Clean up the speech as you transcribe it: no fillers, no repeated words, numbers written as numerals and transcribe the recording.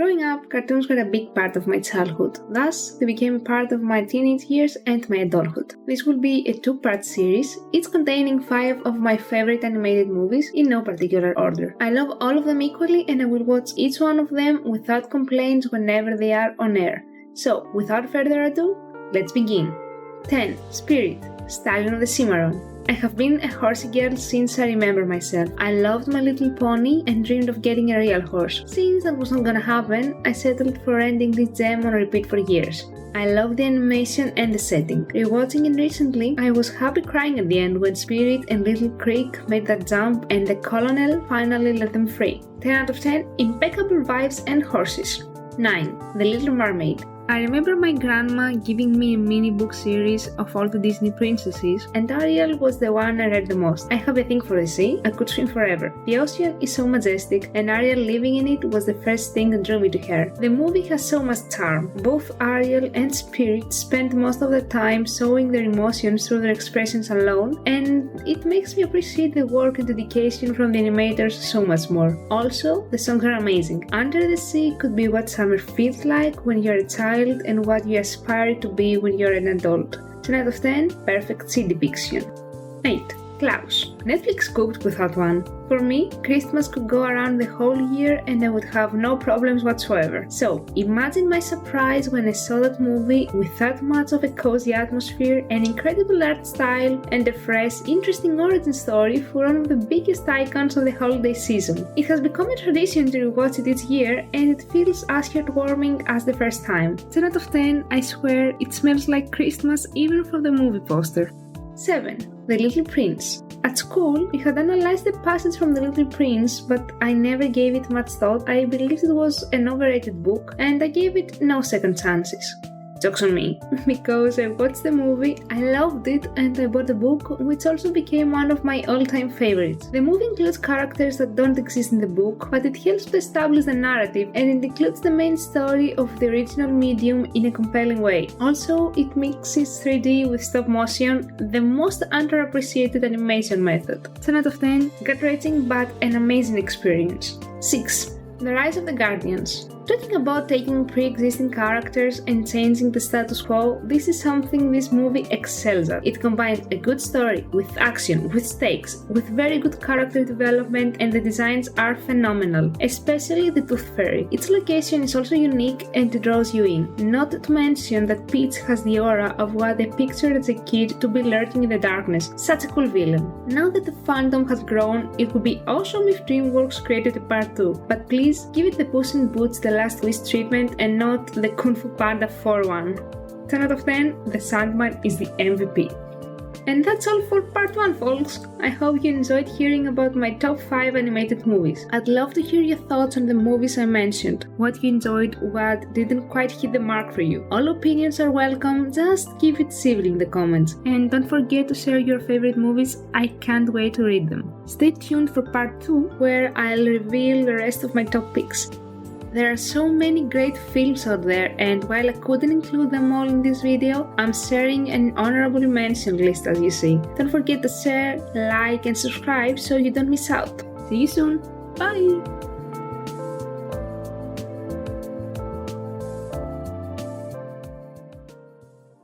Growing up, cartoons were a big part of my childhood. Thus, they became a part of my teenage years and my adulthood. This will be a two-part series, each containing 5 of my favorite animated movies in no particular order. I love all of them equally and I will watch each one of them without complaints whenever they are on air. So, without further ado, let's begin. 10. Spirit, Stallion of the Cimarron. I have been a horsey girl since I remember myself. I loved My Little Pony and dreamed of getting a real horse. Since that was not gonna happen, I settled for renting this gem on repeat for years. I love the animation and the setting. Rewatching it recently, I was happy crying at the end when Spirit and Little Creek made that jump and the Colonel finally let them free. 10 out of 10, impeccable vibes and horses. 9. The Little Mermaid. I remember my grandma giving me a mini book series of all the Disney princesses, and Ariel was the one I read the most. I have a thing for the sea, I could swim forever. The ocean is so majestic, and Ariel living in it was the first thing that drew me to her. The movie has so much charm. Both Ariel and Spirit spend most of the time showing their emotions through their expressions alone, and it makes me appreciate the work and dedication from the animators so much more. Also, the songs are amazing. Under the Sea could be what summer feels like when you're a child and what you aspire to be when you're an adult. 10 out of 10, perfect sea depiction. 8. Klaus. Netflix cooked with that one. For me, Christmas could go around the whole year and I would have no problems whatsoever. So, imagine my surprise when I saw that movie with that much of a cozy atmosphere, an incredible art style, and a fresh, interesting origin story for one of the biggest icons of the holiday season. It has become a tradition to rewatch it each year and it feels as heartwarming as the first time. 10 out of 10, I swear, it smells like Christmas even from the movie poster. 7. The Little Prince. At school, we had analyzed the passage from The Little Prince, but I never gave it much thought. I believed it was an overrated book, and I gave it no second chances. Jokes on me, because I watched the movie, I loved it, and I bought the book, which also became one of my all-time favorites. The movie includes characters that don't exist in the book, but it helps to establish the narrative, and it includes the main story of the original medium in a compelling way. Also, it mixes 3D with stop motion, the most underappreciated animation method. 10 out of 10, gut-wrenching but an amazing experience. 6. The Rise of the Guardians. Talking about taking pre-existing characters and changing the status quo, this is something this movie excels at. It combines a good story with action, with stakes, with very good character development, and the designs are phenomenal, especially the Tooth Fairy. Its location is also unique and it draws you in. Not to mention that Peach has the aura of what I pictured as a kid to be lurking in the darkness. Such a cool villain. Now that the fandom has grown, it would be awesome if DreamWorks created a part 2, but please give it the Puss in Boots The Last Wish treatment and not the Kung Fu Panda 4 one. 10 out of 10, The Sandman is the MVP. And that's all for part 1, folks. I hope you enjoyed hearing about my top 5 animated movies. I'd love to hear your thoughts on the movies I mentioned, what you enjoyed, what didn't quite hit the mark for you. All opinions are welcome, just keep it civil in the comments. And don't forget to share your favorite movies, I can't wait to read them. Stay tuned for part 2, where I'll reveal the rest of my top picks. There are so many great films out there, and while I couldn't include them all in this video, I'm sharing an honorable mention list as you see. Don't forget to share, like and subscribe so you don't miss out. See you soon, bye!